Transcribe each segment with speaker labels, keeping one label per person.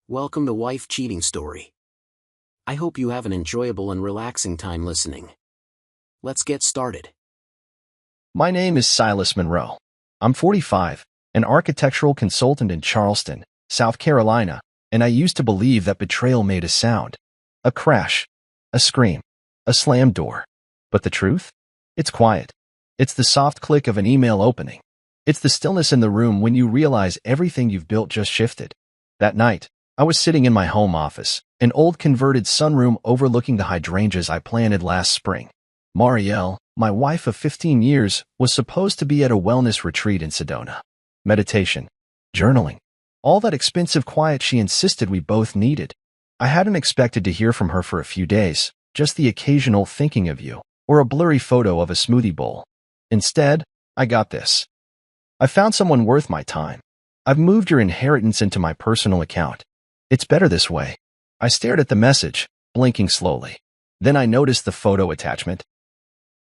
Speaker 1: Welcome to Wife Cheating Story. I hope you have an enjoyable and relaxing time listening. Let's get started.
Speaker 2: My name is Silas Monroe. I'm 45, an architectural consultant in Charleston, South Carolina, and I used to believe that betrayal made a sound. A crash, a scream, a slammed door. But the truth? It's quiet. It's the soft click of an email opening. It's the stillness in the room when you realize everything you've built just shifted. That night, I was sitting in my home office, an old converted sunroom overlooking the hydrangeas I planted last spring. Marielle, my wife of 15 years, was supposed to be at a wellness retreat in Sedona. Meditation, journaling, all that expensive quiet she insisted we both needed. I hadn't expected to hear from her for a few days, just the occasional thinking of you, or a blurry photo of a smoothie bowl. Instead, I got this. I found someone worth my time. I've moved your inheritance into my personal account. It's better this way. I stared at the message, blinking slowly. Then I noticed the photo attachment.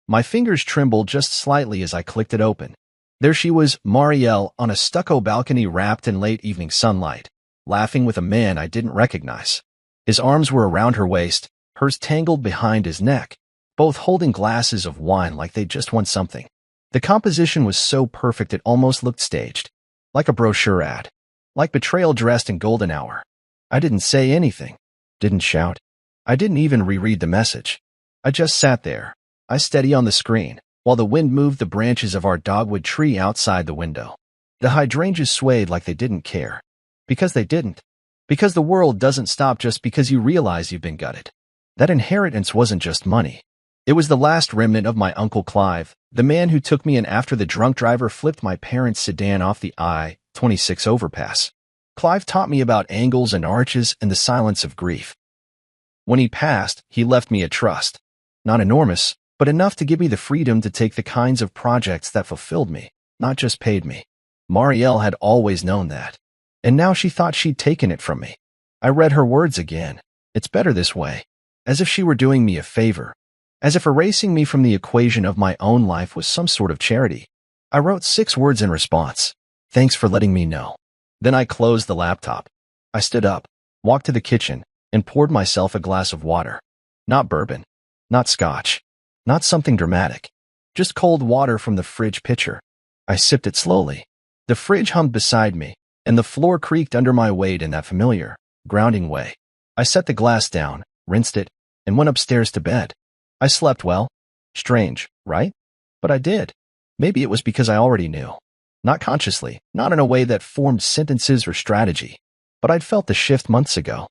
Speaker 2: My fingers trembled just slightly as I clicked it open. There she was, Marielle, on a stucco balcony wrapped in late evening sunlight, laughing with a man I didn't recognize. His arms were around her waist, hers tangled behind his neck, both holding glasses of wine like they'd just won something. The composition was so perfect it almost looked staged. Like a brochure ad. Like betrayal dressed in golden hour. I didn't say anything. Didn't shout. I didn't even reread the message. I just sat there, eyes steady on the screen, while the wind moved the branches of our dogwood tree outside the window. The hydrangeas swayed like they didn't care. Because they didn't. Because the world doesn't stop just because you realize you've been gutted. That inheritance wasn't just money. It was the last remnant of my Uncle Clive, the man who took me in after the drunk driver flipped my parents' sedan off the I-26 overpass. Clive taught me about angles and arches and the silence of grief. When he passed, he left me a trust. Not enormous, but enough to give me the freedom to take the kinds of projects that fulfilled me, not just paid me. Marielle had always known that. And now she thought she'd taken it from me. I read her words again. It's better this way. As if she were doing me a favor. As if erasing me from the equation of my own life was some sort of charity. I wrote 6 words in response. Thanks for letting me know. Then I closed the laptop. I stood up, walked to the kitchen, and poured myself a glass of water. Not bourbon. Not scotch. Not something dramatic. Just cold water from the fridge pitcher. I sipped it slowly. The fridge hummed beside me, and the floor creaked under my weight in that familiar, grounding way. I set the glass down, rinsed it, and went upstairs to bed. I slept well. Strange, right? But I did. Maybe it was because I already knew. Not consciously, not in a way that formed sentences or strategy. But I'd felt the shift months ago.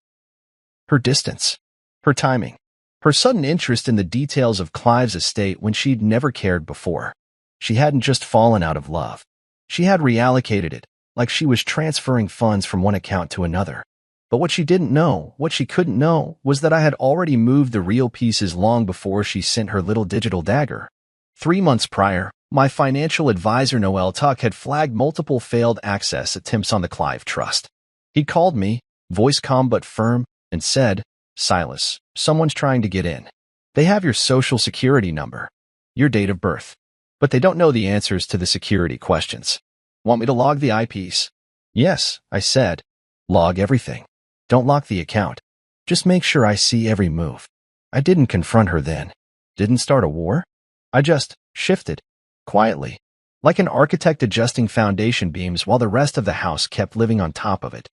Speaker 2: Her distance. Her timing. Her sudden interest in the details of Clive's estate when she'd never cared before. She hadn't just fallen out of love. She had reallocated it, like she was transferring funds from one account to another. But what she didn't know, what she couldn't know, was that I had already moved the real pieces long before she sent her little digital dagger. 3 months prior, my financial advisor Noel Tuck had flagged multiple failed access attempts on the Clive Trust. He called me, voice calm but firm, and said, "Silas, someone's trying to get in. They have your social security number, your date of birth, but they don't know the answers to the security questions. Want me to log the IPs?" "Yes," I said. "Log everything. Don't lock the account. Just make sure I see every move." I didn't confront her then. Didn't start a war. I just shifted. Quietly. Like an architect adjusting foundation beams while the rest of the house kept living on top of it.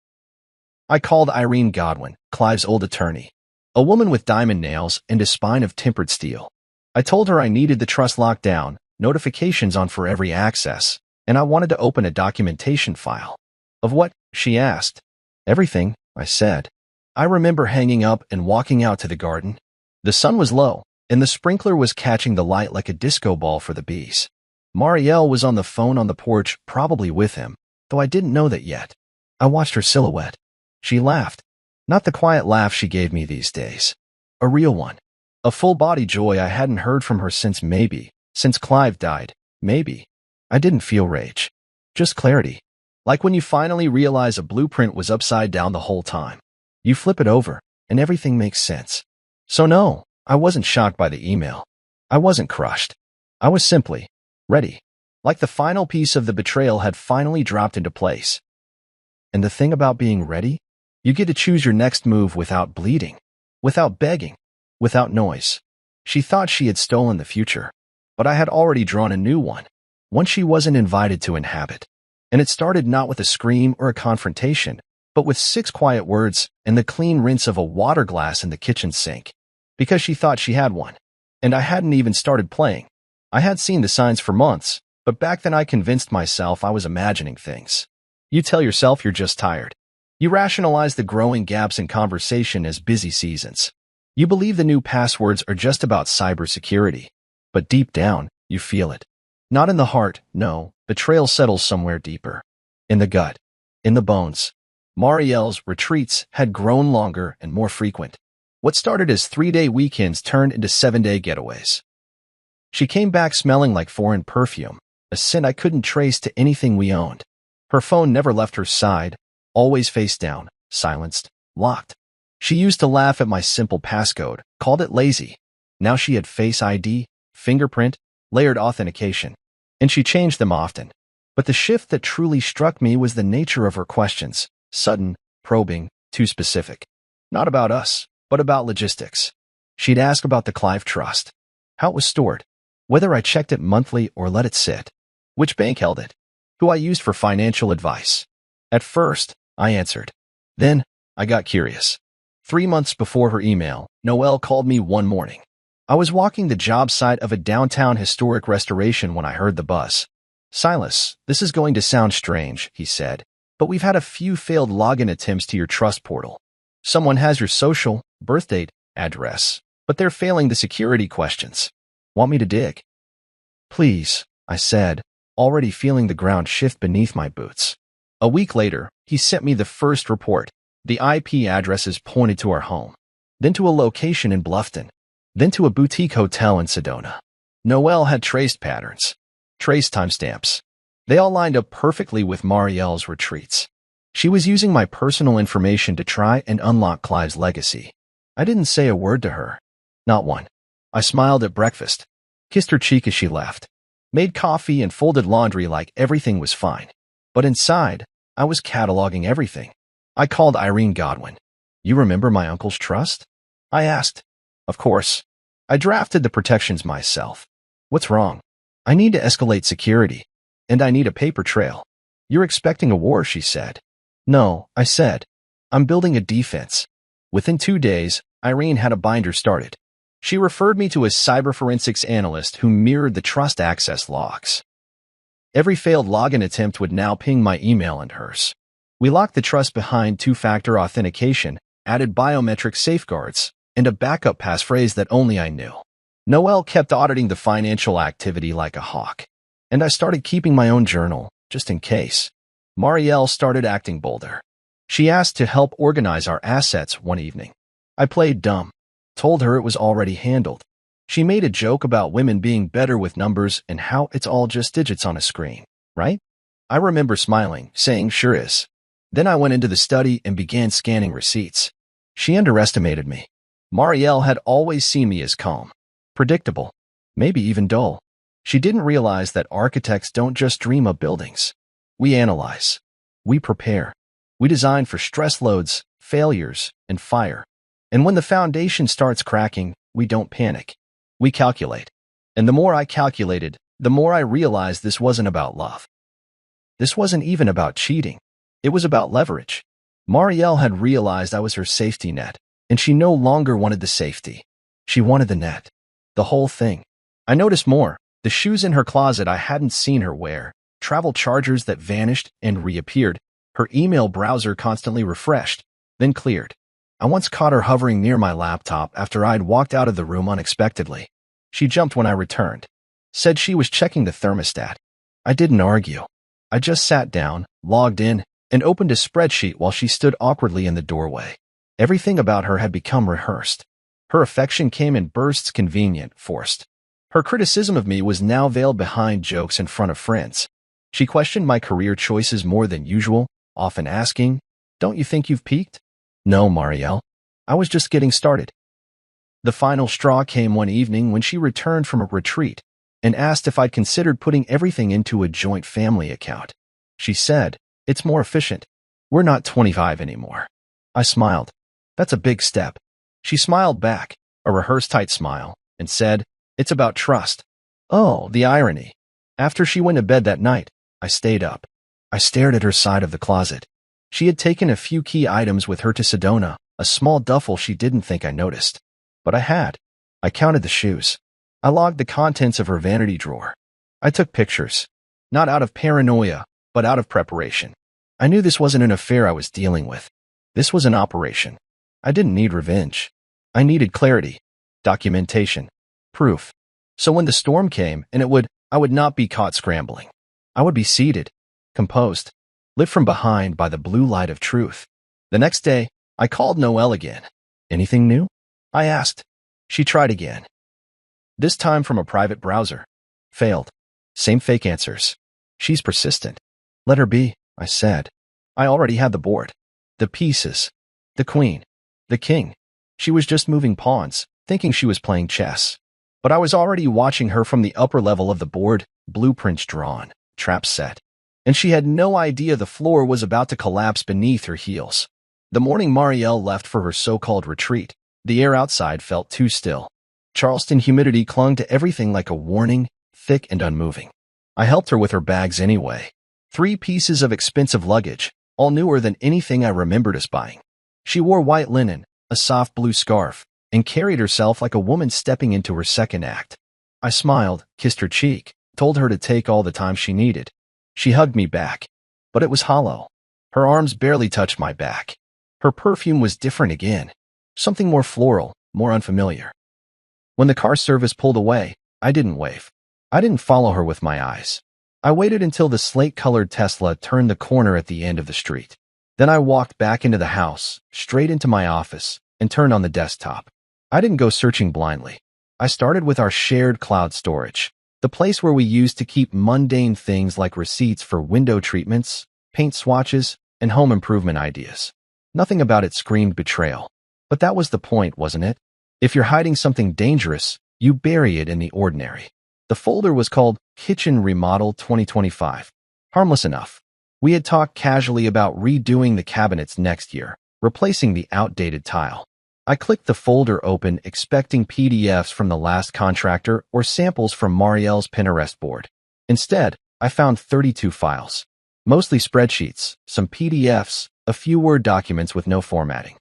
Speaker 2: I called Irene Godwin, Clive's old attorney. A woman with diamond nails and a spine of tempered steel. I told her I needed the trust locked down, notifications on for every access, and I wanted to open a documentation file. "Of what?" she asked. "Everything," I said. I remember hanging up and walking out to the garden. The sun was low, and the sprinkler was catching the light like a disco ball for the bees. Marielle was on the phone on the porch, probably with him, though I didn't know that yet. I watched her silhouette. She laughed. Not the quiet laugh she gave me these days. A real one. A full-body joy I hadn't heard from her since Clive died, maybe. I didn't feel rage. Just clarity. Like when you finally realize a blueprint was upside down the whole time. You flip it over, and everything makes sense. So no, I wasn't shocked by the email. I wasn't crushed. I was simply ready. Like the final piece of the betrayal had finally dropped into place. And the thing about being ready? You get to choose your next move without bleeding, without begging, without noise. She thought she had stolen the future, but I had already drawn a new one she wasn't invited to inhabit. And it started not with a scream or a confrontation, but with 6 quiet words and the clean rinse of a water glass in the kitchen sink, because she thought she had one. And I hadn't even started playing. I had seen the signs for months, but back then I convinced myself I was imagining things. You tell yourself you're just tired. You rationalize the growing gaps in conversation as busy seasons. You believe the new passwords are just about cybersecurity. But deep down, you feel it. Not in the heart, no. Betrayal settles somewhere deeper. In the gut. In the bones. Marielle's retreats had grown longer and more frequent. What started as 3-day weekends turned into 7-day getaways. She came back smelling like foreign perfume, a scent I couldn't trace to anything we owned. Her phone never left her side, always face down, silenced, locked. She used to laugh at my simple passcode, called it lazy. Now she had Face ID, fingerprint, layered authentication, and she changed them often. But the shift that truly struck me was the nature of her questions, sudden, probing, too specific. Not about us, but about logistics. She'd ask about the Clive Trust, how it was stored, whether I checked it monthly or let it sit, which bank held it, who I used for financial advice. At first, I answered. Then, I got curious. 3 months before her email, Noelle called me one morning. I was walking the job site of a downtown historic restoration when I heard the buzz. Silas, this is going to sound strange, he said, but we've had a few failed login attempts to your trust portal. Someone has your social, birth date, address, but they're failing the security questions. Want me to dig? Please, I said, already feeling the ground shift beneath my boots. A week later, he sent me the first report. The IP addresses pointed to our home, then to a location in Bluffton, then to a boutique hotel in Sedona. Noelle had traced patterns, traced timestamps. They all lined up perfectly with Marielle's retreats. She was using my personal information to try and unlock Clive's legacy. I didn't say a word to her. Not one. I smiled at breakfast, kissed her cheek as she left, made coffee and folded laundry like everything was fine. But inside, I was cataloging everything. I called Irene Godwin. You remember my uncle's trust? I asked. Of course. I drafted the protections myself. What's wrong? I need to escalate security. And I need a paper trail. You're expecting a war, she said. No, I said. I'm building a defense. Within 2 days, Irene had a binder started. She referred me to a cyberforensics analyst who mirrored the trust access logs. Every failed login attempt would now ping my email and hers. We locked the trust behind 2-factor authentication, added biometric safeguards, and a backup passphrase that only I knew. Noelle kept auditing the financial activity like a hawk, and I started keeping my own journal, just in case. Marielle started acting bolder. She asked to help organize our assets one evening. I played dumb, told her it was already handled. She made a joke about women being better with numbers and how it's all just digits on a screen, right? I remember smiling, saying sure is. Then I went into the study and began scanning receipts. She underestimated me. Marielle had always seen me as calm, predictable, maybe even dull. She didn't realize that architects don't just dream up buildings. We analyze. We prepare. We design for stress loads, failures, and fire. And when the foundation starts cracking, we don't panic. We calculate. And the more I calculated, the more I realized this wasn't about love. This wasn't even about cheating. It was about leverage. Marielle had realized I was her safety net, and she no longer wanted the safety. She wanted the net. The whole thing. I noticed more. The shoes in her closet I hadn't seen her wear, travel chargers that vanished and reappeared, her email browser constantly refreshed, then cleared. I once caught her hovering near my laptop after I'd walked out of the room unexpectedly. She jumped when I returned, said she was checking the thermostat. I didn't argue. I just sat down, logged in, and opened a spreadsheet while she stood awkwardly in the doorway. Everything about her had become rehearsed. Her affection came in bursts, convenient, forced. Her criticism of me was now veiled behind jokes in front of friends. She questioned my career choices more than usual, often asking, "Don't you think you've peaked?" No, Marielle. I was just getting started. The final straw came one evening when she returned from a retreat and asked if I'd considered putting everything into a joint family account. She said, "It's more efficient. We're not 25 anymore." I smiled. That's a big step. She smiled back, a rehearsed tight smile, and said, it's about trust. Oh, the irony. After she went to bed that night, I stayed up. I stared at her side of the closet. She had taken a few key items with her to Sedona, a small duffel she didn't think I noticed. But I had. I counted the shoes. I logged the contents of her vanity drawer. I took pictures. Not out of paranoia, but out of preparation. I knew this wasn't an affair I was dealing with. This was an operation. I didn't need revenge. I needed clarity, documentation, proof. So when the storm came, and I would not be caught scrambling. I would be seated, composed, lit from behind by the blue light of truth. The next day, I called Noelle again. Anything new? I asked. She tried again. This time from a private browser. Failed. Same fake answers. She's persistent. Let her be, I said. I already had the board. The pieces. The queen. The king. She was just moving pawns, thinking she was playing chess. But I was already watching her from the upper level of the board, blueprints drawn, traps set. And she had no idea the floor was about to collapse beneath her heels. The morning Marielle left for her so-called retreat, the air outside felt too still. Charleston humidity clung to everything like a warning, thick and unmoving. I helped her with her bags anyway. 3 pieces of expensive luggage, all newer than anything I remembered us buying. She wore white linen, a soft blue scarf, and carried herself like a woman stepping into her second act. I smiled, kissed her cheek, told her to take all the time she needed. She hugged me back, but it was hollow. Her arms barely touched my back. Her perfume was different again, something more floral, more unfamiliar. When the car service pulled away, I didn't wave. I didn't follow her with my eyes. I waited until the slate-colored Tesla turned the corner at the end of the street. Then I walked back into the house, straight into my office, and turned on the desktop. I didn't go searching blindly. I started with our shared cloud storage, the place where we used to keep mundane things like receipts for window treatments, paint swatches, and home improvement ideas. Nothing about it screamed betrayal. But that was the point, wasn't it? If you're hiding something dangerous, you bury it in the ordinary. The folder was called Kitchen Remodel 2025. Harmless enough. We had talked casually about redoing the cabinets next year, replacing the outdated tile. I clicked the folder open, expecting PDFs from the last contractor or samples from Marielle's Pinterest board. Instead, I found 32 files. Mostly spreadsheets, some PDFs, a few Word documents with no formatting.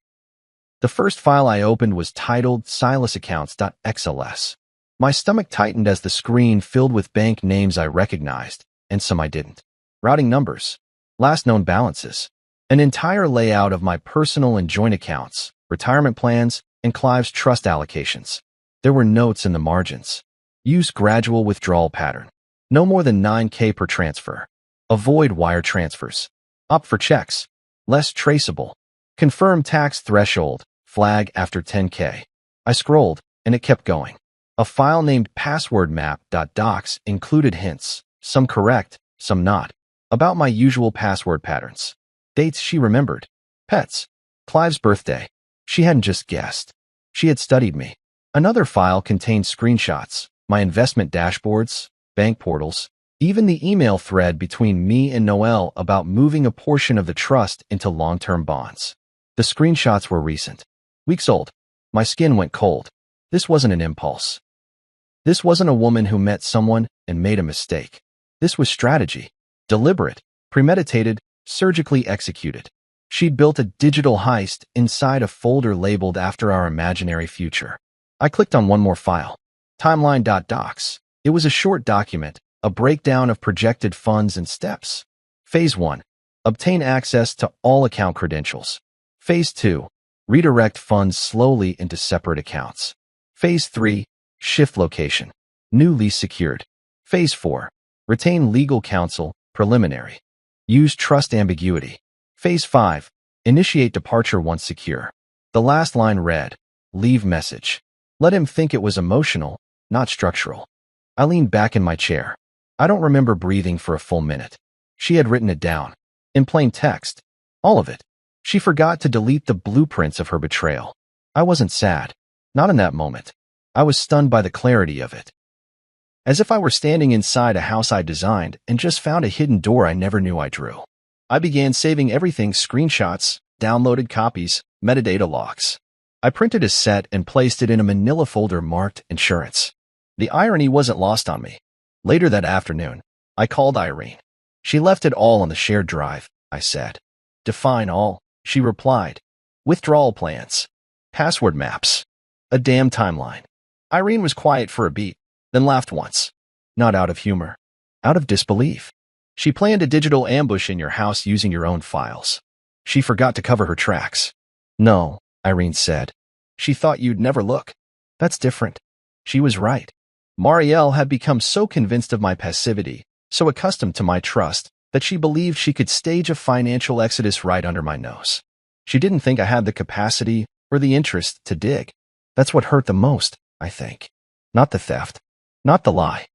Speaker 2: The first file I opened was titled silasaccounts.xls. My stomach tightened as the screen filled with bank names I recognized, and some I didn't. Routing numbers, last known balances, an entire layout of my personal and joint accounts, retirement plans, and Clive's trust allocations. There were notes in the margins. Use gradual withdrawal pattern. No more than 9K per transfer. Avoid wire transfers. Opt for checks. Less traceable. Confirm tax threshold. Flag after 10K. I scrolled, and it kept going. A file named passwordmap.docs included hints, some correct, some not, about my usual password patterns. Dates she remembered. Pets. Clive's birthday. She hadn't just guessed. She had studied me. Another file contained screenshots, my investment dashboards, bank portals, even the email thread between me and Noelle about moving a portion of the trust into long-term bonds. The screenshots were recent. Weeks old. My skin went cold. This wasn't an impulse. This wasn't a woman who met someone and made a mistake. This was strategy. Deliberate, premeditated, surgically executed. She'd built a digital heist inside a folder labeled after our imaginary future. I clicked on one more file. Timeline.docs. It was a short document, a breakdown of projected funds and steps. Phase 1. Obtain access to all account credentials. Phase 2. Redirect funds slowly into separate accounts. Phase 3. Shift location. New lease secured. Phase 4. Retain legal counsel, preliminary. Use trust ambiguity. Phase 5. Initiate departure once secure. The last line read, leave message. Let him think it was emotional, not structural. I leaned back in my chair. I don't remember breathing for a full minute. She had written it down. In plain text. All of it. She forgot to delete the blueprints of her betrayal. I wasn't sad. Not in that moment. I was stunned by the clarity of it. As if I were standing inside a house I designed and just found a hidden door I never knew I drew. I began saving everything: screenshots, downloaded copies, metadata logs. I printed a set and placed it in a manila folder marked insurance. The irony wasn't lost on me. Later that afternoon, I called Irene. She left it all on the shared drive, I said. Define all, she replied. Withdrawal plans. Password maps. A damn timeline. Irene was quiet for a beat, then laughed once. Not out of humor. Out of disbelief. She planned a digital ambush in your house using your own files. She forgot to cover her tracks. No, Irene said. She thought you'd never look. That's different. She was right. Marielle had become so convinced of my passivity, so accustomed to my trust, that she believed she could stage a financial exodus right under my nose. She didn't think I had the capacity or the interest to dig. That's what hurt the most, I think. Not the theft, not the lie,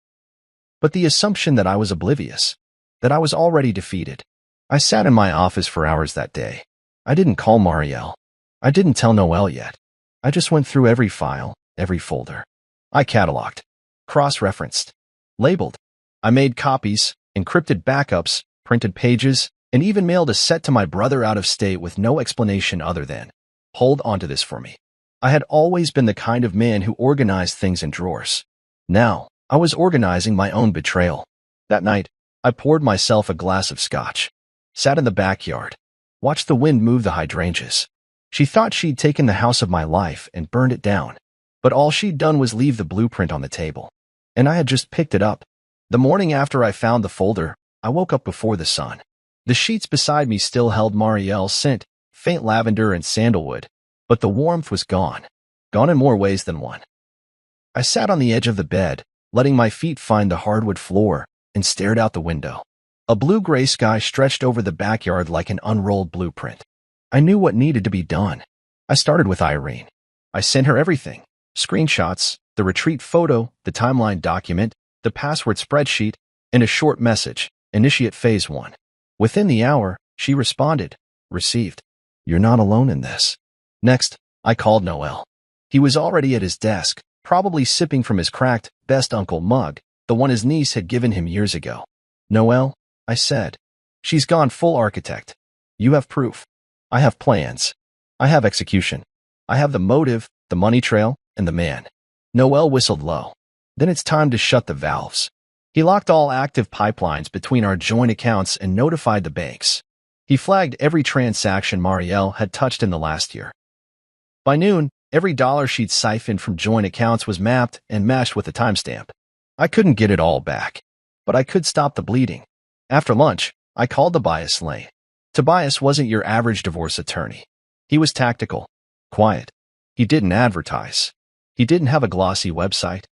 Speaker 2: but the assumption that I was oblivious, that I was already defeated. I sat in my office for hours that day. I didn't call Marielle. I didn't tell Noelle yet. I just went through every file, every folder. I cataloged, cross-referenced, labeled. I made copies, encrypted backups, printed pages, and even mailed a set to my brother out of state with no explanation other than, hold onto this for me. I had always been the kind of man who organized things in drawers. Now, I was organizing my own betrayal. That night, I poured myself a glass of scotch, sat in the backyard, watched the wind move the hydrangeas. She thought she'd taken the house of my life and burned it down, but all she'd done was leave the blueprint on the table, and I had just picked it up. The morning after I found the folder, I woke up before the sun. The sheets beside me still held Marielle's scent, faint lavender and sandalwood, but the warmth was gone. Gone in more ways than one. I sat on the edge of the bed, letting my feet find the hardwood floor, and stared out the window. A blue-gray sky stretched over the backyard like an unrolled blueprint. I knew what needed to be done. I started with Irene. I sent her everything. Screenshots, the retreat photo, the timeline document, the password spreadsheet, and a short message, initiate phase 1. Within the hour, she responded, received. You're not alone in this. Next, I called Noelle. He was already at his desk, probably sipping from his cracked, best uncle mug, the one his niece had given him years ago. Noelle, I said. She's gone full architect. You have proof. I have plans. I have execution. I have the motive, the money trail, and the man. Noelle whistled low. Then it's time to shut the valves. He locked all active pipelines between our joint accounts and notified the banks. He flagged every transaction Marielle had touched in the last year. By noon, every dollar she'd siphoned from joint accounts was mapped and matched with a timestamp. I couldn't get it all back, but I could stop the bleeding. After lunch, I called Tobias Lane. Tobias wasn't your average divorce attorney. He was tactical, quiet. He didn't advertise. He didn't have a glossy website.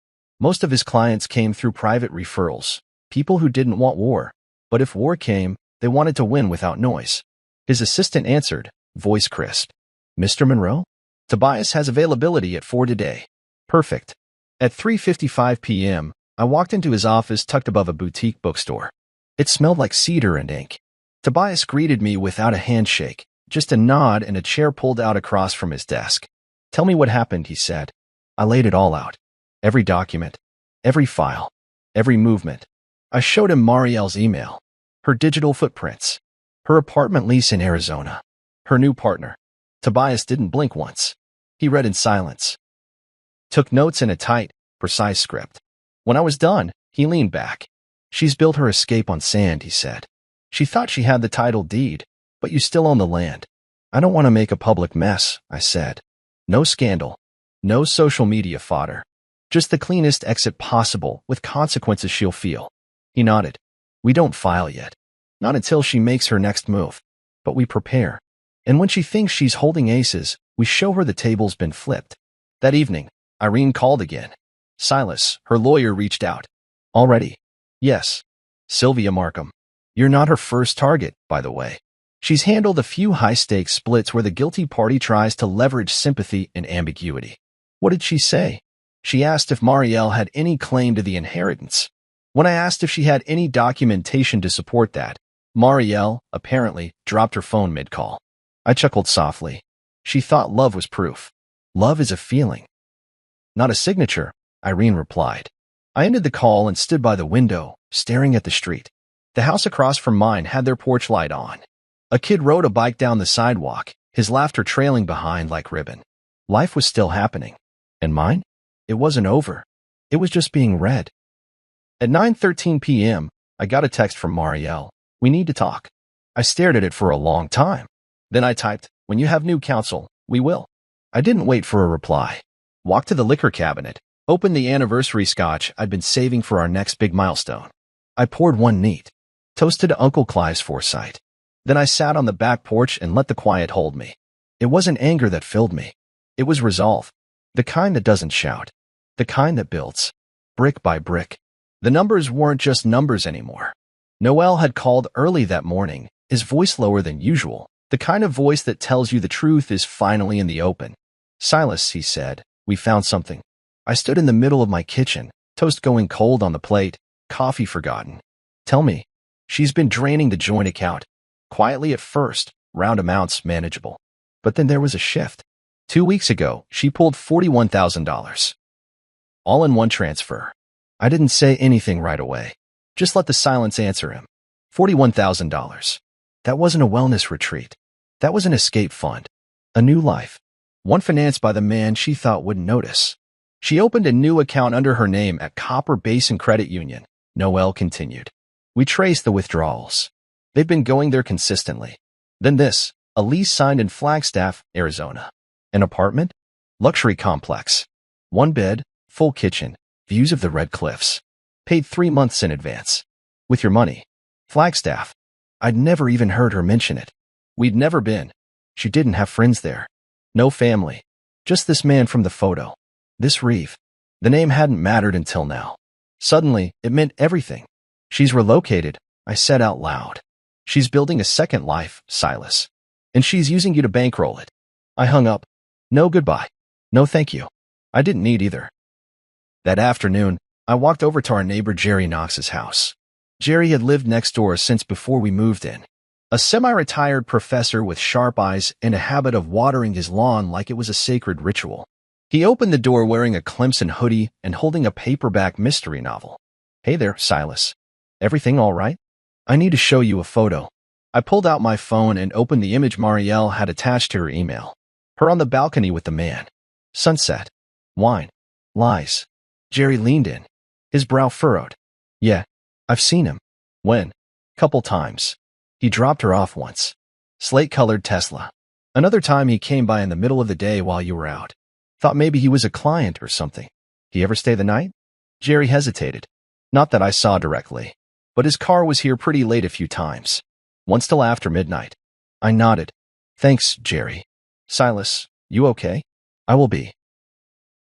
Speaker 2: Most of his clients came through private referrals, people who didn't want war, but if war came, they wanted to win without noise. His assistant answered, voice crisp. Mr. Monroe? Tobias has availability at 4 today. Perfect. At 3:55 p.m., I walked into his office tucked above a boutique bookstore. It smelled like cedar and ink. Tobias greeted me without a handshake, just a nod and a chair pulled out across from his desk. Tell me what happened, he said. I laid it all out. Every document, every file, every movement. I showed him Marielle's email, her digital footprints, her apartment lease in Arizona, her new partner. Tobias didn't blink once. He read in silence. Took notes in a tight, precise script. When I was done, he leaned back. She's built her escape on sand, he said. She thought she had the title deed, but you still own the land. I don't want to make a public mess, I said. No scandal. No social media fodder. Just the cleanest exit possible with consequences she'll feel. He nodded. We don't file yet. Not until she makes her next move. But we prepare. And when she thinks she's holding aces, we show her the table's been flipped. That evening, Irene called again. Silas, her lawyer, reached out. Already? Yes. Sylvia Markham. You're not her first target, by the way. She's handled a few high-stakes splits where the guilty party tries to leverage sympathy and ambiguity. What did she say? She asked if Marielle had any claim to the inheritance. When I asked if she had any documentation to support that, Marielle, apparently, dropped her phone mid-call. I chuckled softly. She thought love was proof. Love is a feeling. Not a signature, Irene replied. I ended the call and stood by the window, staring at the street. The house across from mine had their porch light on. A kid rode a bike down the sidewalk, his laughter trailing behind like ribbon. Life was still happening. And mine? It wasn't over. It was just being read. At 9:13 p.m., I got a text from Marielle. We need to talk. I stared at it for a long time. Then I typed, when you have new counsel, we will. I didn't wait for a reply. Walked to the liquor cabinet, opened the anniversary scotch I'd been saving for our next big milestone. I poured one neat, toasted to Uncle Clive's foresight. Then I sat on the back porch and let the quiet hold me. It wasn't anger that filled me. It was resolve. The kind that doesn't shout. The kind that builds. Brick by brick. The numbers weren't just numbers anymore. Noel had called early that morning, his voice lower than usual, the kind of voice that tells you the truth is finally in the open. Silas, he said, we found something. I stood in the middle of my kitchen, toast going cold on the plate, coffee forgotten. Tell me. She's been draining the joint account. Quietly at first, round amounts manageable. But then there was a shift. 2 weeks ago, she pulled $41,000. All in one transfer. I didn't say anything right away. Just let the silence answer him. $41,000. That wasn't a wellness retreat. That was an escape fund. A new life. One financed by the man she thought wouldn't notice. She opened a new account under her name at Copper Basin Credit Union. Noel continued. We traced the withdrawals. They've been going there consistently. Then this, a lease signed in Flagstaff, Arizona. An apartment? Luxury complex. 1 bed, full kitchen, views of the Red Cliffs. Paid 3 months in advance. With your money. Flagstaff. I'd never even heard her mention it. We'd never been. She didn't have friends there. No family. Just this man from the photo. This Reeve. The name hadn't mattered until now. Suddenly, it meant everything. She's relocated, I said out loud. She's building a second life, Silas. And she's using you to bankroll it. I hung up. No goodbye. No thank you. I didn't need either. That afternoon, I walked over to our neighbor Jerry Knox's house. Jerry had lived next door since before we moved in. A semi-retired professor with sharp eyes and a habit of watering his lawn like it was a sacred ritual. He opened the door wearing a Clemson hoodie and holding a paperback mystery novel. Hey there, Silas. Everything all right? I need to show you a photo. I pulled out my phone and opened the image Marielle had attached to her email. Her on the balcony with the man. Sunset. Wine. Lies. Jerry leaned in. His brow furrowed. Yeah, I've seen him. When? Couple times. He dropped her off once. Slate-colored Tesla. Another time he came by in the middle of the day while you were out. Thought maybe he was a client or something. He ever stay the night? Jerry hesitated. Not that I saw directly. But his car was here pretty late a few times. Once till after midnight. I nodded. Thanks, Jerry. Silas, you okay? I will be.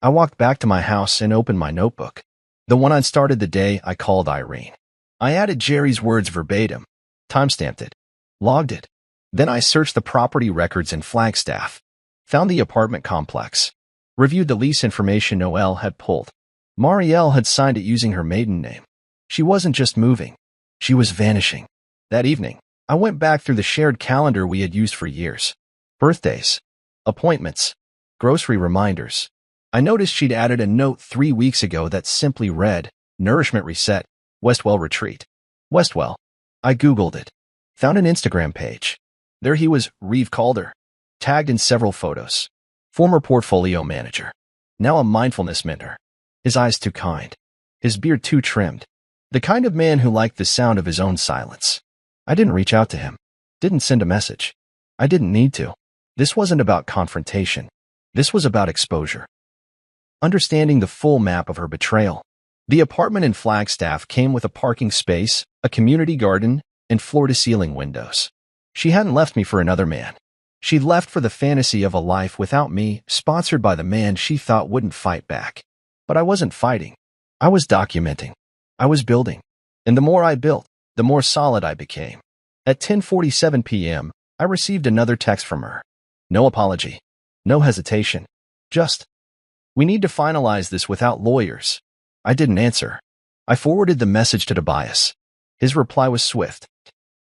Speaker 2: I walked back to my house and opened my notebook. The one I'd started the day I called Irene. I added Jerry's words verbatim. Timestamped it. Logged it. Then I searched the property records in Flagstaff. Found the apartment complex. Reviewed the lease information Noel had pulled. Marielle had signed it using her maiden name. She wasn't just moving. She was vanishing. That evening, I went back through the shared calendar we had used for years. Birthdays. Appointments. Grocery reminders. I noticed she'd added a note 3 weeks ago that simply read, Nourishment Reset, Westwell Retreat. Westwell. I Googled it. Found an Instagram page. There he was, Reeve Calder. Tagged in several photos. Former portfolio manager. Now a mindfulness mentor. His eyes too kind. His beard too trimmed. The kind of man who liked the sound of his own silence. I didn't reach out to him. Didn't send a message. I didn't need to. This wasn't about confrontation. This was about exposure. Understanding the full map of her betrayal. The apartment in Flagstaff came with a parking space, a community garden, and floor-to-ceiling windows. She hadn't left me for another man. She'd left for the fantasy of a life without me, sponsored by the man she thought wouldn't fight back. But I wasn't fighting. I was documenting. I was building. And the more I built, the more solid I became. At 10:47 p.m., I received another text from her. No apology. No hesitation. Just, we need to finalize this without lawyers. I didn't answer. I forwarded the message to Tobias. His reply was swift.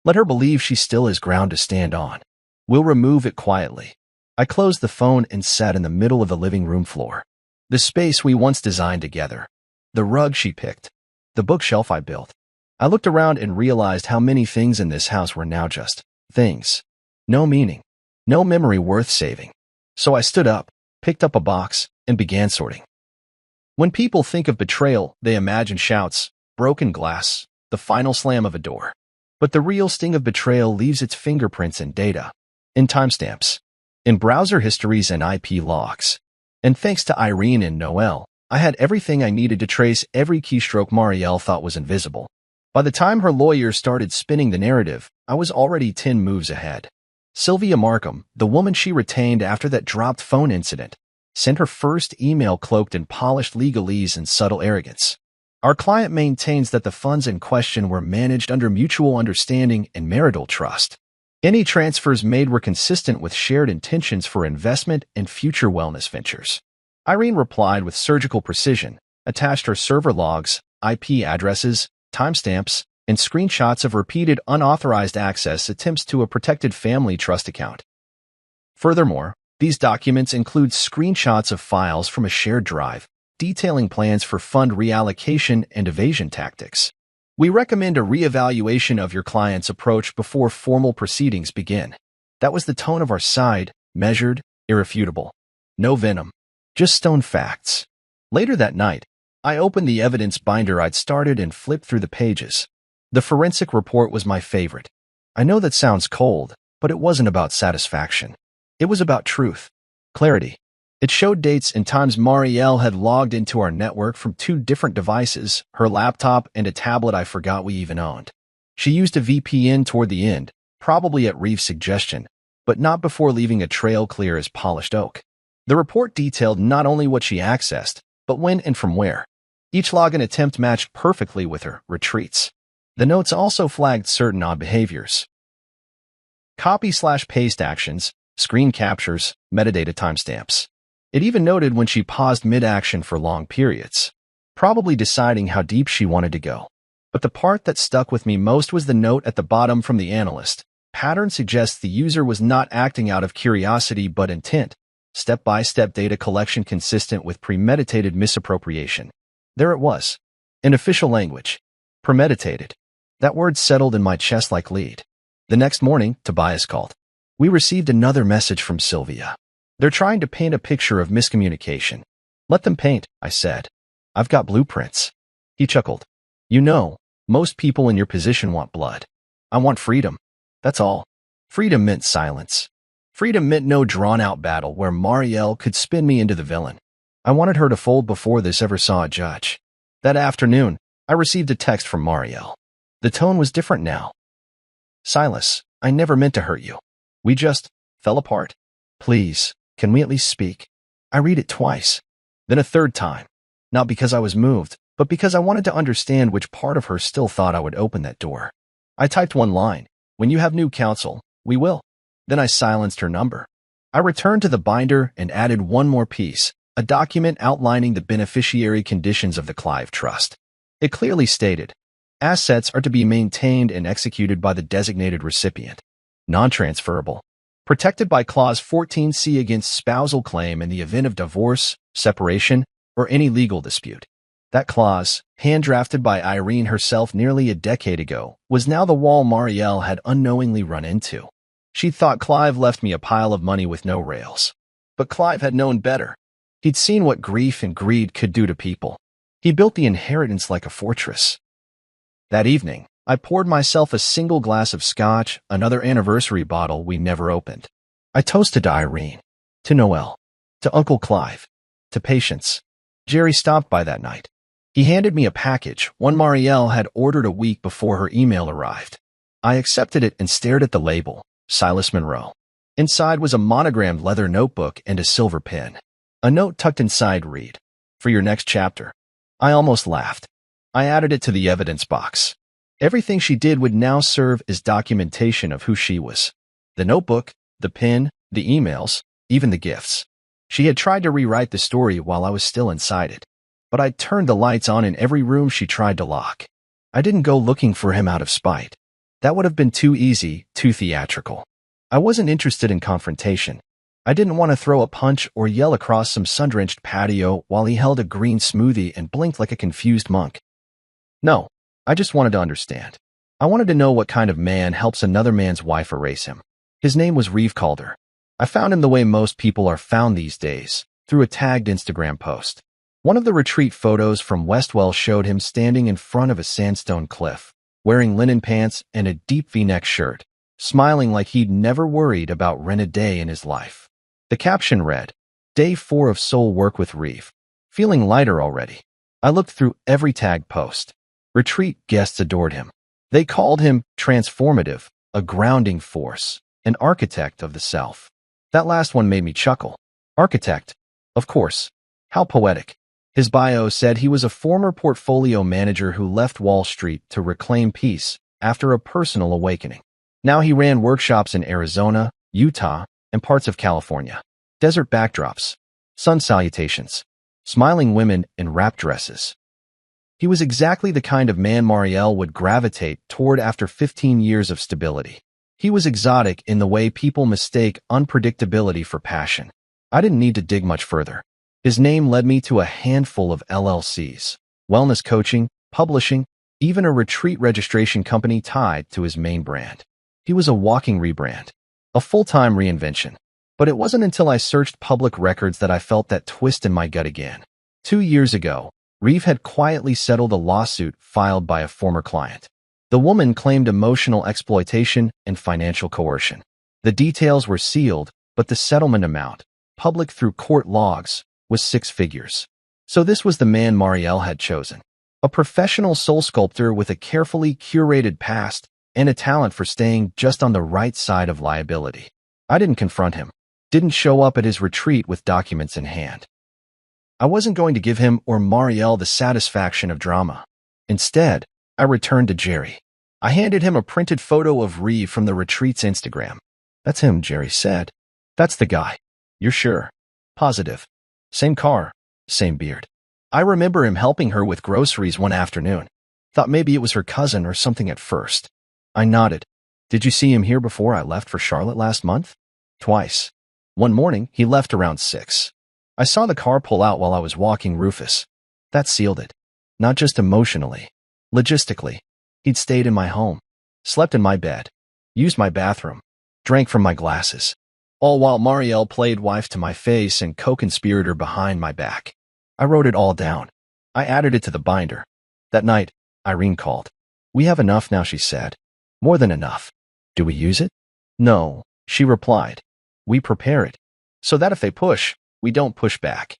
Speaker 2: Let her believe she still has ground to stand on. We'll remove it quietly. I closed the phone and sat in the middle of the living room floor. The space we once designed together. The rug she picked. The bookshelf I built. I looked around and realized how many things in this house were now just things. No meaning. No memory worth saving. So I stood up, picked up a box, and began sorting. When people think of betrayal, they imagine shouts, broken glass, the final slam of a door. But the real sting of betrayal leaves its fingerprints in data, in timestamps, in browser histories and IP logs. And thanks to Irene and Noel, I had everything I needed to trace every keystroke Marielle thought was invisible. By the time her lawyers started spinning the narrative, I was already 10 moves ahead. Sylvia Markham, the woman she retained after that dropped phone incident, sent her first email cloaked in polished legalese and subtle arrogance. Our client maintains that the funds in question were managed under mutual understanding and marital trust. Any transfers made were consistent with shared intentions for investment and future wellness ventures. Irene replied with surgical precision, attached her server logs, IP addresses, timestamps, and screenshots of repeated unauthorized access attempts to a protected family trust account. Furthermore, these documents include screenshots of files from a shared drive, detailing plans for fund reallocation and evasion tactics. We recommend a reevaluation of your client's approach before formal proceedings begin. That was the tone of our side, measured, irrefutable. No venom, just stone facts. Later that night, I opened the evidence binder I'd started and flipped through the pages. The forensic report was my favorite. I know that sounds cold, but it wasn't about satisfaction. It was about truth, clarity. It showed dates and times Marielle had logged into our network from 2 different devices, her laptop and a tablet I forgot we even owned. She used a VPN toward the end, probably at Reeve's suggestion, but not before leaving a trail clear as polished oak. The report detailed not only what she accessed, but when and from where. Each login attempt matched perfectly with her retreats. The notes also flagged certain odd behaviors. Copy/paste actions, screen captures, metadata timestamps. It even noted when she paused mid-action for long periods, probably deciding how deep she wanted to go. But the part that stuck with me most was the note at the bottom from the analyst. Pattern suggests the user was not acting out of curiosity but intent. Step-by-step data collection consistent with premeditated misappropriation. There it was. In official language. Premeditated. That word settled in my chest like lead. The next morning, Tobias called. We received another message from Sylvia. They're trying to paint a picture of miscommunication. Let them paint, I said. I've got blueprints. He chuckled. You know, most people in your position want blood. I want freedom. That's all. Freedom meant silence. Freedom meant no drawn-out battle where Marielle could spin me into the villain. I wanted her to fold before this ever saw a judge. That afternoon, I received a text from Marielle. The tone was different now. Silas, I never meant to hurt you. We just fell apart. Please, can we at least speak? I read it twice, then a third time. Not because I was moved, but because I wanted to understand which part of her still thought I would open that door. I typed one line. When you have new counsel, we will. Then I silenced her number. I returned to the binder and added one more piece, a document outlining the beneficiary conditions of the Clive Trust. It clearly stated, assets are to be maintained and executed by the designated recipient. Non-transferable. Protected by Clause 14C against spousal claim in the event of divorce, separation, or any legal dispute. That clause, hand-drafted by Irene herself nearly a decade ago, was now the wall Marielle had unknowingly run into. She'd thought Clive left me a pile of money with no rails. But Clive had known better. He'd seen what grief and greed could do to people. He built the inheritance like a fortress. That evening, I poured myself a single glass of scotch, another anniversary bottle we never opened. I toasted to Irene, to Noel, to Uncle Clive, to Patience. Jerry stopped by that night. He handed me a package, one Marielle had ordered a week before her email arrived. I accepted it and stared at the label, Silas Monroe. Inside was a monogrammed leather notebook and a silver pen. A note tucked inside read, "For your next chapter." I almost laughed. I added it to the evidence box. Everything she did would now serve as documentation of who she was. The notebook, the pen, the emails, even the gifts. She had tried to rewrite the story while I was still inside it. But I turned the lights on in every room she tried to lock. I didn't go looking for him out of spite. That would have been too easy, too theatrical. I wasn't interested in confrontation. I didn't want to throw a punch or yell across some sun-drenched patio while he held a green smoothie and blinked like a confused monk. No. I just wanted to understand. I wanted to know what kind of man helps another man's wife erase him. His name was Reeve Calder. I found him the way most people are found these days, through a tagged Instagram post. One of the retreat photos from Westwell showed him standing in front of a sandstone cliff, wearing linen pants and a deep V-neck shirt, smiling like he'd never worried about rent a day in his life. The caption read, "Day 4 of soul work with Reeve. Feeling lighter already." I looked through every tagged post. Retreat guests adored him. They called him transformative, a grounding force, an architect of the self. That last one made me chuckle. Architect. Of course. How poetic. His bio said he was a former portfolio manager who left Wall Street to reclaim peace after a personal awakening. Now he ran workshops in Arizona, Utah, and parts of California. Desert backdrops, sun salutations, smiling women in wrap dresses. He was exactly the kind of man Marielle would gravitate toward after 15 years of stability. He was exotic in the way people mistake unpredictability for passion. I didn't need to dig much further. His name led me to a handful of LLCs, wellness coaching, publishing, even a retreat registration company tied to his main brand. He was a walking rebrand, a full-time reinvention. But it wasn't until I searched public records that I felt that twist in my gut again. 2 years ago, Reeve had quietly settled a lawsuit filed by a former client. The woman claimed emotional exploitation and financial coercion. The details were sealed, but the settlement amount, public through court logs, was 6 figures. So this was the man Marielle had chosen. A professional soul sculptor with a carefully curated past and a talent for staying just on the right side of liability. I didn't confront him. Didn't show up at his retreat with documents in hand. I wasn't going to give him or Marielle the satisfaction of drama. Instead, I returned to Jerry. I handed him a printed photo of Reeve from the retreat's Instagram. "That's him," Jerry said. "That's the guy. You're sure?" "Positive. Same car, same beard." I remember him helping her with groceries one afternoon. Thought maybe it was her cousin or something at first. I nodded. "Did you see him here before I left for Charlotte last month?" "Twice. One morning, he left around 6. I saw the car pull out while I was walking Rufus. That sealed it. Not just emotionally. Logistically. He'd stayed in my home. Slept in my bed. Used my bathroom. Drank from my glasses. All while Marielle played wife to my face and co-conspirator behind my back. I wrote it all down. I added it to the binder. That night, Irene called. "We have enough now," she said. "More than enough. Do we use it?" "No," she replied. "We prepare it. So that if they push, we don't push back.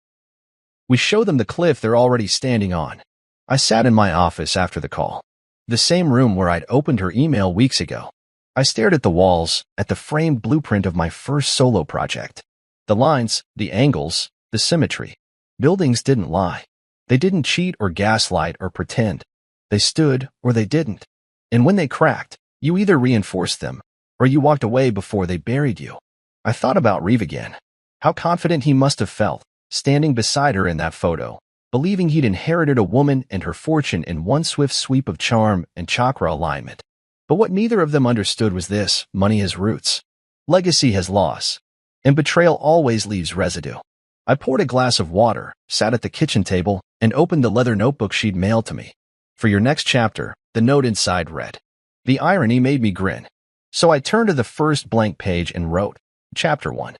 Speaker 2: We show them the cliff they're already standing on." I sat in my office after the call. The same room where I'd opened her email weeks ago. I stared at the walls, at the framed blueprint of my first solo project. The lines, the angles, the symmetry. Buildings didn't lie. They didn't cheat or gaslight or pretend. They stood or they didn't. And when they cracked, you either reinforced them or you walked away before they buried you. I thought about Reeve again. How confident he must have felt, standing beside her in that photo, believing he'd inherited a woman and her fortune in one swift sweep of charm and chakra alignment. But what neither of them understood was this: money has roots. Legacy has loss. And betrayal always leaves residue. I poured a glass of water, sat at the kitchen table, and opened the leather notebook she'd mailed to me. "For your next chapter," the note inside read. The irony made me grin. So I turned to the first blank page and wrote, Chapter 1.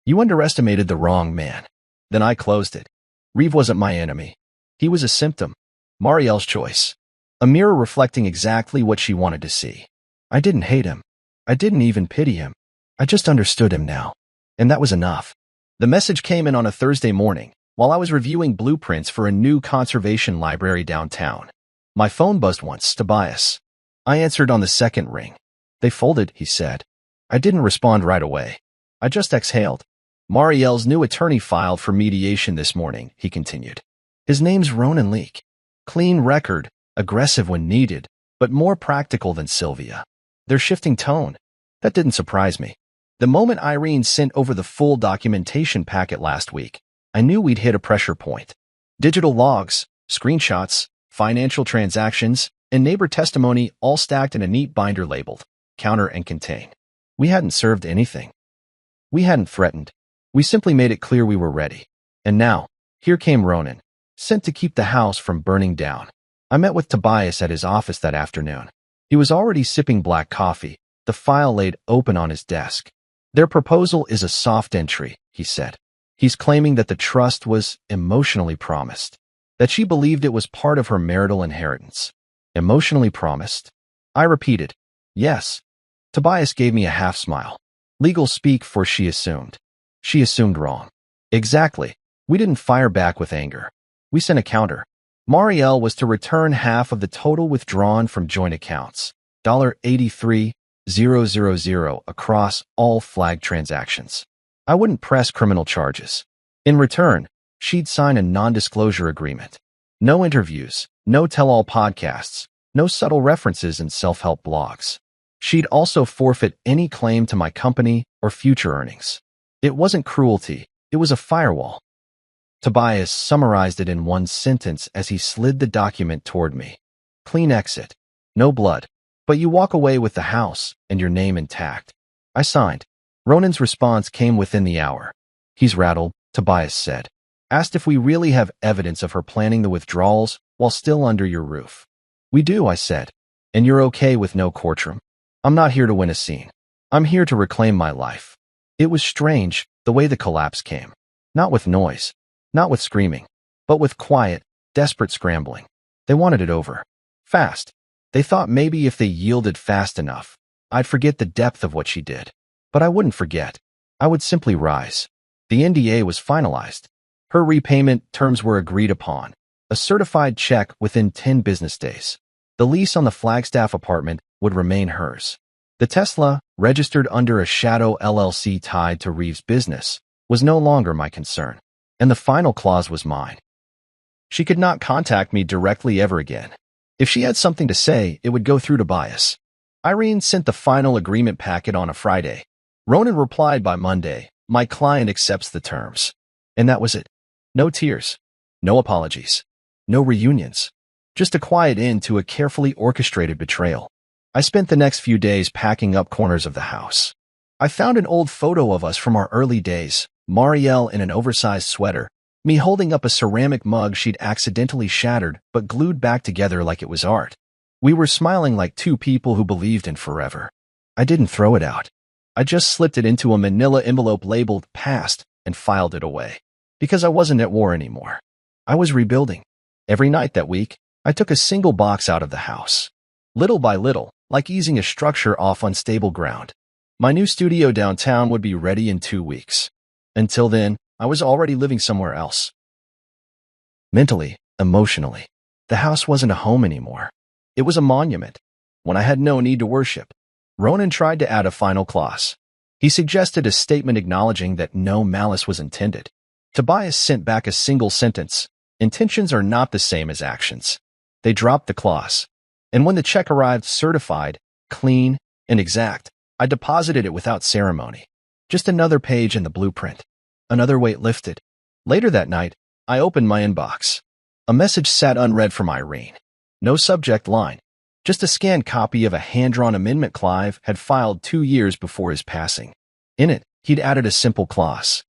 Speaker 2: "You underestimated the wrong man." Then I closed it. Reeve wasn't my enemy. He was a symptom. Marielle's choice. A mirror reflecting exactly what she wanted to see. I didn't hate him. I didn't even pity him. I just understood him now. And that was enough. The message came in on a Thursday morning, while I was reviewing blueprints for a new conservation library downtown. My phone buzzed once. Tobias. I answered on the second ring. "They folded," he said. I didn't respond right away. I just exhaled. "Marielle's new attorney filed for mediation this morning," he continued. "His name's Ronan Leake. Clean record, aggressive when needed, but more practical than Sylvia. They're shifting tone." That didn't surprise me. The moment Irene sent over the full documentation packet last week, I knew we'd hit a pressure point. Digital logs, screenshots, financial transactions, and neighbor testimony all stacked in a neat binder labeled Counter and Contain. We hadn't served anything. We hadn't threatened. We simply made it clear we were ready. And now, here came Ronan, sent to keep the house from burning down. I met with Tobias at his office that afternoon. He was already sipping black coffee, the file laid open on his desk. Their proposal is a soft entry, he said. He's claiming that the trust was emotionally promised, that she believed it was part of her marital inheritance. Emotionally promised? I repeated, yes. Tobias gave me a half smile. Legal speak for she assumed. She assumed wrong. Exactly. We didn't fire back with anger. We sent a counter. Marielle was to return half of the total withdrawn from joint accounts, $83,000 across all flagged transactions. I wouldn't press criminal charges. In return, she'd sign a non-disclosure agreement. No interviews, no tell-all podcasts, no subtle references in self-help blogs. She'd also forfeit any claim to my company or future earnings. It wasn't cruelty, it was a firewall. Tobias summarized it in one sentence as he slid the document toward me. Clean exit. No blood. But you walk away with the house and your name intact. I signed. Ronan's response came within the hour. He's rattled, Tobias said. Asked if we really have evidence of her planning the withdrawals while still under your roof. We do, I said. And you're okay with no courtroom? I'm not here to win a scene. I'm here to reclaim my life. It was strange, the way the collapse came. Not with noise. Not with screaming, but with quiet, desperate scrambling. They wanted it over. Fast. They thought maybe if they yielded fast enough, I'd forget the depth of what she did. But I wouldn't forget. I would simply rise. The NDA was finalized. Her repayment terms were agreed upon. A certified check within 10 business days. The lease on the Flagstaff apartment would remain hers. The Tesla, registered under a shadow LLC tied to Reeves' business, was no longer my concern. And the final clause was mine. She could not contact me directly ever again. If she had something to say, it would go through Tobias. Irene sent the final agreement packet on a Friday. Ronan replied by Monday, my client accepts the terms. And that was it. No tears. No apologies. No reunions. Just a quiet end to a carefully orchestrated betrayal. I spent the next few days packing up corners of the house. I found an old photo of us from our early days. Marielle in an oversized sweater, me holding up a ceramic mug she'd accidentally shattered but glued back together like it was art. We were smiling like two people who believed in forever. I didn't throw it out. I just slipped it into a manila envelope labeled past and filed it away. Because I wasn't at war anymore. I was rebuilding. Every night that week, I took a single box out of the house. Little by little, like easing a structure off unstable ground. My new studio downtown would be ready in 2 weeks. Until then, I was already living somewhere else. Mentally, emotionally, the house wasn't a home anymore. It was a monument, one I had no need to worship. Ronan tried to add a final clause. He suggested a statement acknowledging that no malice was intended. Tobias sent back a single sentence. Intentions are not the same as actions. They dropped the clause. And when the check arrived certified, clean, and exact, I deposited it without ceremony. Just another page in the blueprint. Another weight lifted. Later that night, I opened my inbox. A message sat unread from Irene. No subject line. Just a scanned copy of a hand-drawn amendment Clive had filed 2 years before his passing. In it, he'd added a simple clause.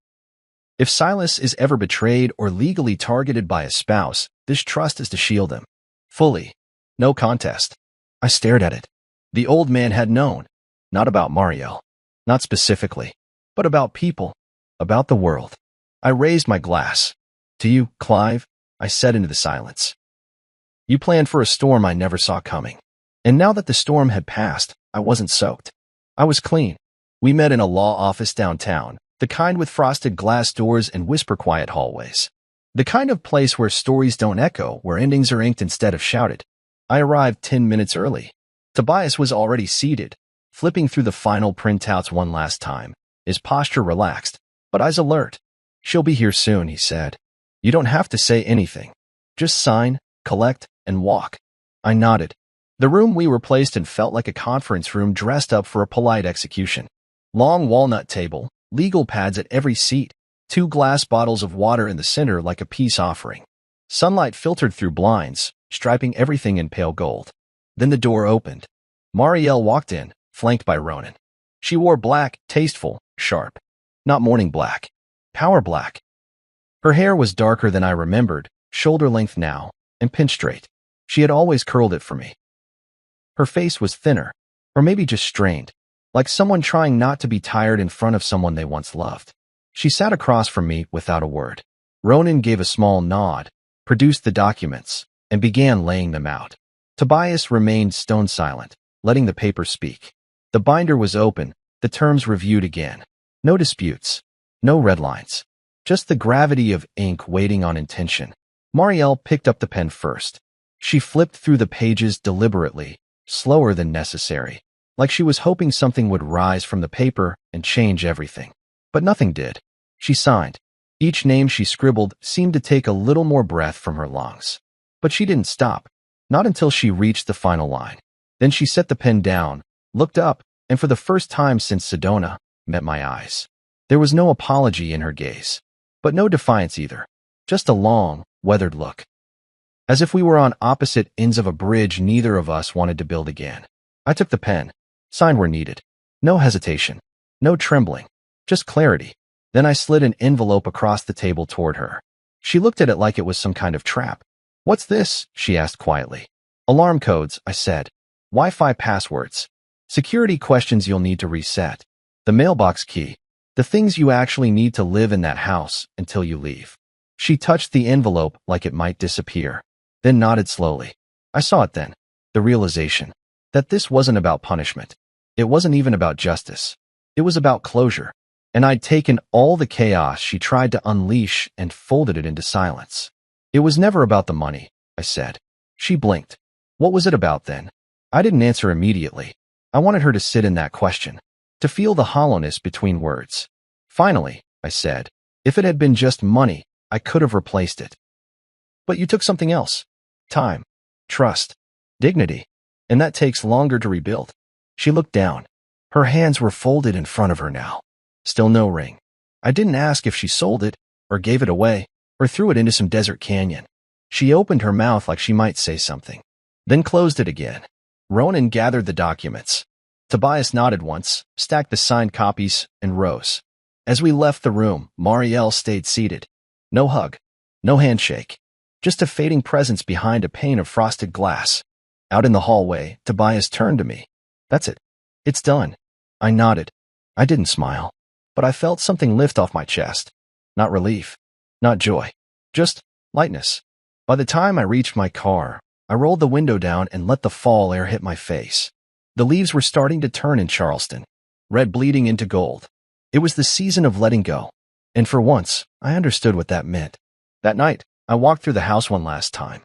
Speaker 2: If Silas is ever betrayed or legally targeted by a spouse, this trust is to shield him. Fully. No contest. I stared at it. The old man had known. Not about Marielle. Not specifically. But about people, about the world. I raised my glass. To you, Clive, I said into the silence. You planned for a storm I never saw coming. And now that the storm had passed, I wasn't soaked. I was clean. We met in a law office downtown, the kind with frosted glass doors and whisper-quiet hallways. The kind of place where stories don't echo, where endings are inked instead of shouted. I arrived 10 minutes early. Tobias was already seated, flipping through the final printouts one last time. His posture relaxed, but eyes alert. She'll be here soon, he said. You don't have to say anything. Just sign, collect, and walk. I nodded. The room we were placed in felt like a conference room dressed up for a polite execution. Long walnut table, legal pads at every seat, 2 glass bottles of water in the center like a peace offering. Sunlight filtered through blinds, striping everything in pale gold. Then the door opened. Marielle walked in, flanked by Ronan. She wore black, tasteful, sharp. Not morning black. Power black. Her hair was darker than I remembered, shoulder length now, and pinned straight. She had always curled it for me. Her face was thinner, or maybe just strained. like someone trying not to be tired in front of someone they once loved. She sat across from me without a word. Ronan gave a small nod, produced the documents, and began laying them out. Tobias remained stone silent, letting the paper speak. The binder was open, the terms reviewed again. No disputes, no red lines. Just the gravity of ink waiting on intention. Marielle picked up the pen first. She flipped through the pages deliberately, slower than necessary, like she was hoping something would rise from the paper and change everything. But nothing did. She signed. Each name she scribbled seemed to take a little more breath from her lungs. But she didn't stop. Not until she reached the final line. Then she set the pen down, looked up, and for the first time since Sedona, met my eyes. There was no apology in her gaze, but no defiance either. Just a long, weathered look. As if we were on opposite ends of a bridge neither of us wanted to build again. I took the pen, signed where needed. No hesitation, no trembling, just clarity. Then I slid an envelope across the table toward her. She looked at it like it was some kind of trap. "What's this?" she asked quietly. "Alarm codes," I said. "Wi-Fi passwords. Security questions you'll need to reset. The mailbox key. The things you actually need to live in that house until you leave." She touched the envelope like it might disappear, then nodded slowly. I saw it then, the realization that this wasn't about punishment. It wasn't even about justice. It was about closure. And I'd taken all the chaos she tried to unleash and folded it into silence. "It was never about the money," I said. She blinked. What was it about then? I didn't answer immediately. I wanted her to sit in that question, to feel the hollowness between words. "Finally," I said, "if it had been just money, I could have replaced it. But you took something else. Time, trust, dignity, and that takes longer to rebuild." She looked down. Her hands were folded in front of her now. Still no ring. I didn't ask if she sold it, or gave it away, or threw it into some desert canyon. She opened her mouth like she might say something, then closed it again. Ronan gathered the documents. Tobias nodded once, stacked the signed copies, and rose. As we left the room, Marielle stayed seated. No hug, no handshake, just a fading presence behind a pane of frosted glass. Out in the hallway, Tobias turned to me. "That's it. It's done." I nodded. I didn't smile, but I felt something lift off my chest. Not relief, not joy, just lightness. By the time I reached my car, I rolled the window down and let the fall air hit my face. The leaves were starting to turn in Charleston, red bleeding into gold. It was the season of letting go, and for once, I understood what that meant. That night, I walked through the house one last time.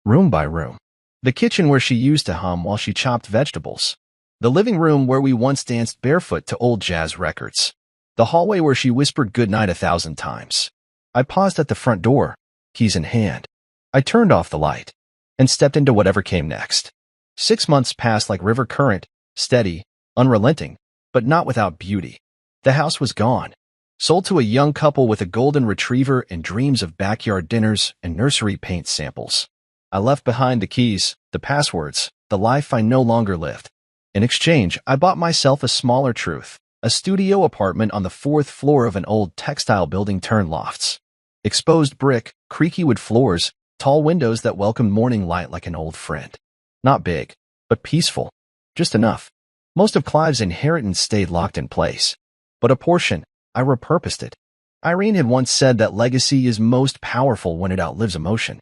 Speaker 2: Room by room. The kitchen where she used to hum while she chopped vegetables. The living room where we once danced barefoot to old jazz records. The hallway where she whispered goodnight 1,000 times. I paused at the front door, keys in hand. I turned off the light and stepped into whatever came next. 6 months passed like river current, steady, unrelenting, but not without beauty. The house was gone, sold to a young couple with a golden retriever and dreams of backyard dinners and nursery paint samples. I left behind the keys, the passwords, the life I no longer lived. In exchange, I bought myself a smaller truth, a studio apartment on the 4th floor of an old textile building turned lofts. Exposed brick, creaky wood floors, tall windows that welcomed morning light like an old friend. Not big, but peaceful. Just enough. Most of Clive's inheritance stayed locked in place. But a portion, I repurposed it. Irene had once said that legacy is most powerful when it outlives emotion.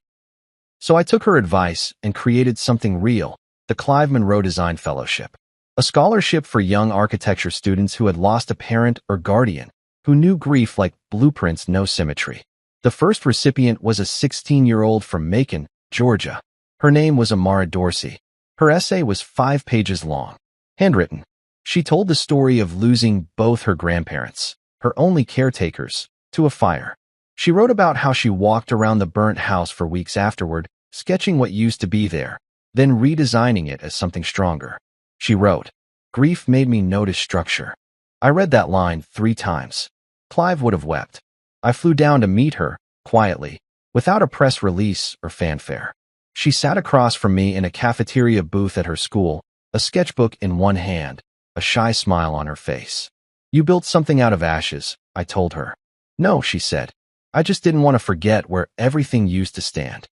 Speaker 2: So I took her advice and created something real, the Clive Monroe Design Fellowship. A scholarship for young architecture students who had lost a parent or guardian, who knew grief like blueprints know symmetry. The first recipient was a 16-year-old from Macon, Georgia. Her name was Amara Dorsey. Her essay was 5 pages long. Handwritten. She told the story of losing both her grandparents, her only caretakers, to a fire. She wrote about how she walked around the burnt house for weeks afterward, sketching what used to be there, then redesigning it as something stronger. She wrote, "Grief made me notice structure." I read that line 3 times. Clive would have wept. I flew down to meet her, quietly, without a press release or fanfare. She sat across from me in a cafeteria booth at her school, a sketchbook in one hand, a shy smile on her face. "You built something out of ashes," I told her. "No," she said. "I just didn't want to forget where everything used to stand."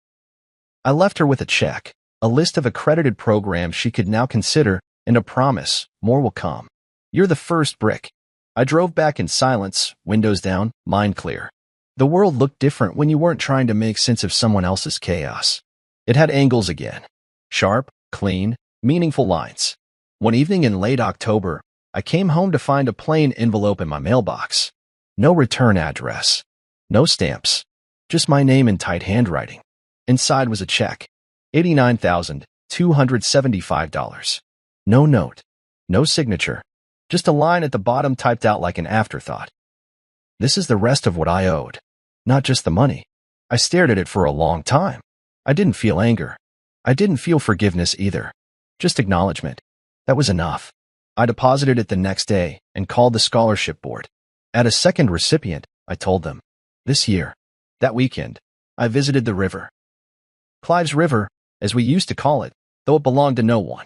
Speaker 2: I left her with a check, a list of accredited programs she could now consider, and a promise more will come. You're the first brick. I drove back in silence, windows down, mind clear. The world looked different when you weren't trying to make sense of someone else's chaos. It had angles again. Sharp, clean, meaningful lines. One evening in late October, I came home to find a plain envelope in my mailbox. No return address. No stamps. Just my name in tight handwriting. Inside was a check. $89,275. No note. No signature. Just a line at the bottom typed out like an afterthought. This is the rest of what I owed. Not just the money. I stared at it for a long time. I didn't feel anger. I didn't feel forgiveness either. Just acknowledgement. That was enough. I deposited it the next day and called the scholarship board. At a second recipient, I told them. This year, that weekend, I visited the river. Clive's River, as we used to call it, though it belonged to no one.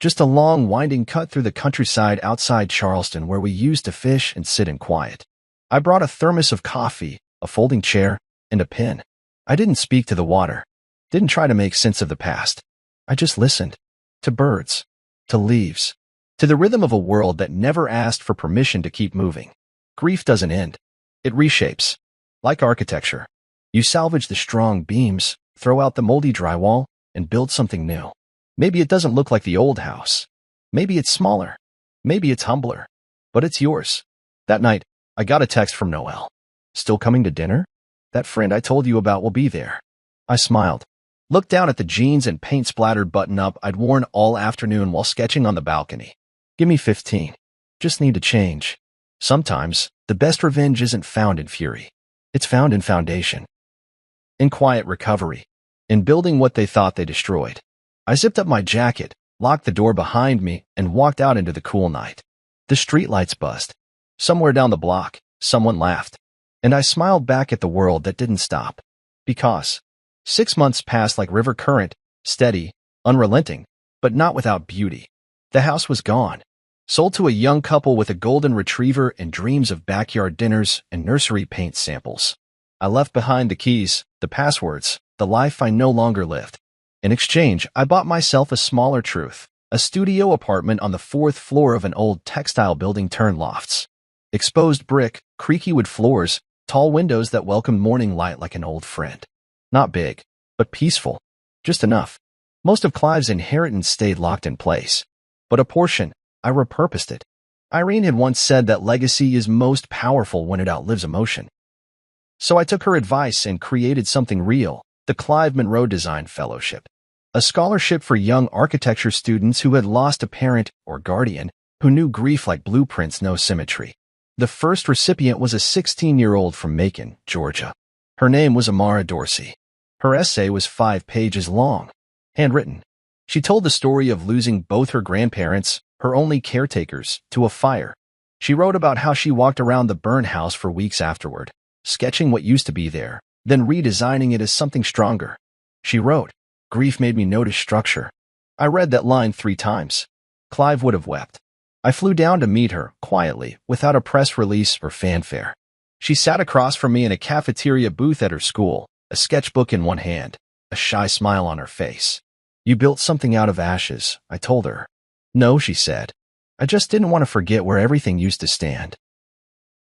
Speaker 2: Just a long, winding cut through the countryside outside Charleston where we used to fish and sit in quiet. I brought a thermos of coffee, a folding chair, and a pen. I didn't speak to the water. Didn't try to make sense of the past. I just listened. To birds. To leaves. To the rhythm of a world that never asked for permission to keep moving. Grief doesn't end. It reshapes. Like architecture. You salvage the strong beams, throw out the moldy drywall, and build something new. Maybe it doesn't look like the old house. Maybe it's smaller. Maybe it's humbler. But it's yours. That night, I got a text from Noel. Still coming to dinner? That friend I told you about will be there. I smiled. Looked down at the jeans and paint-splattered button-up I'd worn all afternoon while sketching on the balcony. Give me 15. Just need to change. Sometimes, the best revenge isn't found in fury. It's found in foundation. In quiet recovery. In building what they thought they destroyed. I zipped up my jacket, locked the door behind me, and walked out into the cool night. The streetlights buzzed. Somewhere down the block, someone laughed. And I smiled back at the world that didn't stop. Because 6 months passed like river current, steady, unrelenting, but not without beauty. The house was gone. Sold to a young couple with a golden retriever and dreams of backyard dinners and nursery paint samples. I left behind the keys, the passwords, the life I no longer lived. In exchange, I bought myself a smaller truth, a studio apartment on the 4th floor of an old textile building turned lofts. Exposed brick, creaky wood floors, tall windows that welcomed morning light like an old friend. Not big, but peaceful. Just enough. Most of Clive's inheritance stayed locked in place. But a portion, I repurposed it. Irene had once said that legacy is most powerful when it outlives emotion. So I took her advice and created something real, the Clive Monroe Design Fellowship. A scholarship for young architecture students who had lost a parent or guardian, who knew grief like blueprints know symmetry. The first recipient was a 16-year-old from Macon, Georgia. Her name was Amara Dorsey. Her essay was 5 pages long. Handwritten. She told the story of losing both her grandparents, her only caretakers, to a fire. She wrote about how she walked around the burned house for weeks afterward, sketching what used to be there, then redesigning it as something stronger. She wrote, "Grief made me notice structure." I read that line 3 times. Clive would have wept. I flew down to meet her, quietly, without a press release or fanfare. She sat across from me in a cafeteria booth at her school, a sketchbook in one hand, a shy smile on her face. "You built something out of ashes," I told her. "No," she said. "I just didn't want to forget where everything used to stand."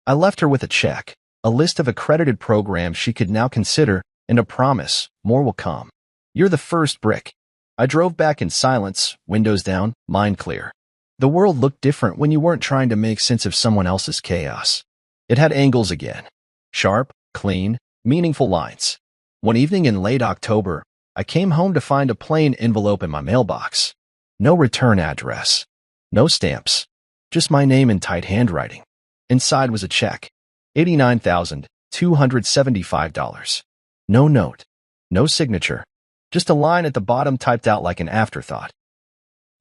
Speaker 2: I left her with a check, a list of accredited programs she could now consider, and a promise, more will come. You're the first brick. I drove back in silence, windows down, mind clear. The world looked different when you weren't trying to make sense of someone else's chaos. It had angles again. Sharp, clean, meaningful lines. One evening in late October, I came home to find a plain envelope in my mailbox. No return address. No stamps. Just my name in tight handwriting. Inside was a check. $89,275. No note. No signature. Just a line at the bottom typed out like an afterthought.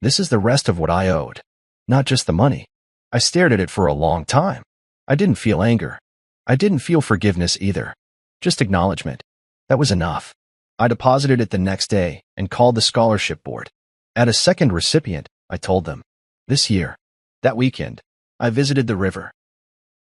Speaker 2: This is the rest of what I owed. Not just the money. I stared at it for a long time. I didn't feel anger. I didn't feel forgiveness either. Just acknowledgement. That was enough. I deposited it the next day and called the scholarship board. At a second recipient, I told them. This year, that weekend, I visited the river.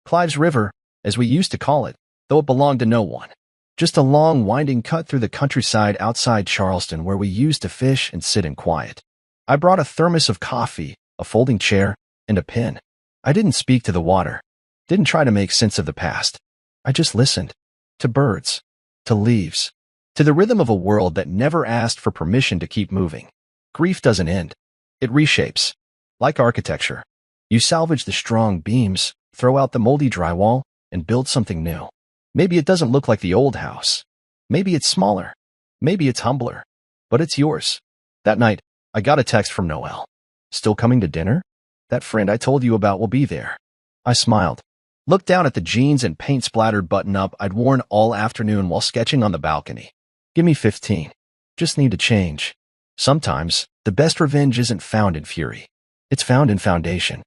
Speaker 2: Clive's River, as we used to call it, though it belonged to no one. Just a long, winding cut through the countryside outside Charleston where we used to fish and sit in quiet. I brought a thermos of coffee, a folding chair, and a pin. I didn't speak to the water, didn't try to make sense of the past. I just listened. To birds, to leaves, to the rhythm of a world that never asked for permission to keep moving. Grief doesn't end. It reshapes. Like architecture. You salvage the strong beams, throw out the moldy drywall, and build something new. Maybe it doesn't look like the old house. Maybe it's smaller. Maybe it's humbler. But it's yours. That night, I got a text from Noel. Still coming to dinner? That friend I told you about will be there. I smiled. Looked down at the jeans and paint-splattered button-up I'd worn all afternoon while sketching on the balcony. Give me 15. Just need to change. Sometimes, the best revenge isn't found in fury. It's found in foundation.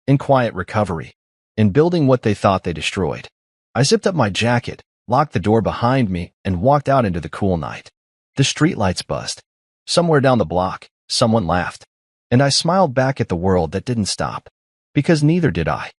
Speaker 2: In quiet recovery. In building what they thought they destroyed. I zipped up my jacket, locked the door behind me, and walked out into the cool night. The streetlights buzzed. Somewhere down the block, someone laughed. And I smiled back at the world that didn't stop. Because neither did I.